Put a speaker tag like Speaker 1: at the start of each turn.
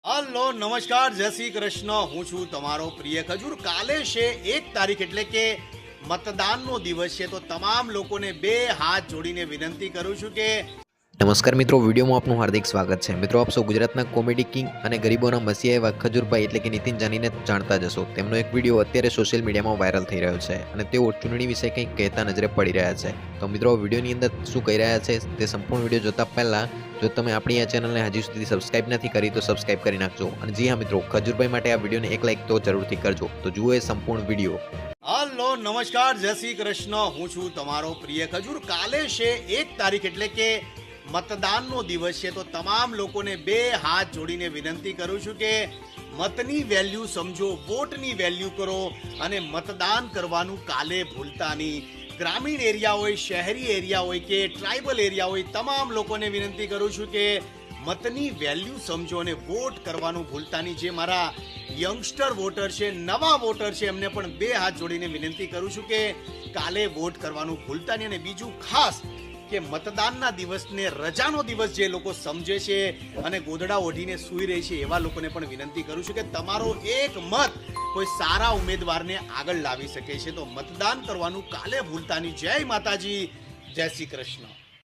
Speaker 1: Hello નમસ્કાર, જય શ્રી કૃષ્ણ. હું છું તમારો પ્રિય ખજૂર. કાલે છે 1 તારીખ એટલે કે મતદાનનો દિવસ છે, તો તમામ લોકોને બે હાથ જોડીને વિનંતી કરું છું કે
Speaker 2: નમસ્કાર મિત્રો, વિડીયોમાં આપનું હાર્દિક સ્વાગત છે. મિત્રો, આપ સૌ ગુજરાતના કોમેડી કિંગ અને ગરીબોના મસીહા એવા ખજૂરભાઈ એટલે કે નીતિન જાનીને જાણતા જશો. તેમનો એક વિડીયો અત્યારે સોશિયલ મીડિયામાં વાયરલ થઈ રહ્યો છે અને તેઓ ચૂંટણી વિશે કંઈક કહેતા નજરે પડી રહ્યા છે. તો મિત્રો, વિડીયોની અંદર શું કહી રહ્યા છે તે સંપૂર્ણ વિડીયો જોતા પહેલાં જો તમે આપણી આ ચેનલને હજી સુધી સબસ્ક્રાઇબ નથી કરી તો સબસ્ક્રાઇબ કરી નાખજો. અને જી હા મિત્રો, ખજૂરભાઈ માટે આ વિડીયોને એક લાઇક તો જરૂરથી કરજો. તો જુઓ એ સંપૂર્ણ વિડીયો.
Speaker 1: હલો નમસ્કાર, જય શ્રી કૃષ્ણ. હું છું તમારો પ્રિય ખજૂર. કાલે છે 1 તારીખ એટલે કે મતદાનનો દિવસ છે, તો તમામ લોકોને બે હાથ જોડીને વિનંતી કરું છું કે મતની વેલ્યુ સમજો, વોટની વેલ્યુ કરો અને મતદાન કરવાનું કાલે ભૂલતા નહીં. ગ્રામીણ એરિયા હોય, શહેરી એરિયા હોય કે ટ્રાઇબલ એરિયા હોય, તમામ લોકોને વિનંતી કરું છું કે મતની વેલ્યુ સમજો અને વોટ કરવાનું ભૂલતા નહીં. જે મારા યંગસ્ટર વોટર છે, નવા વોટર છે, એમને પણ બે હાથ જોડીને વિનંતી કરું છું કે કાલે વોટ કરવાનું ભૂલતા નહીં. અને બીજું ખાસ કે મતદાનના દિવસને રજાનો દિવસ જે લોકો સમજે છે અને ગોદડા ઓઢીને સૂઈ રહે છે એવા લોકોને પણ વિનંતી કરું છું કે તમારો એક મત કોઈ સારા ઉમેદવારને આગળ લાવી શકે છે. તો મતદાન કરવાનું કાલે ભૂલતા નહીં. જય માતાજી, જય શ્રી કૃષ્ણ.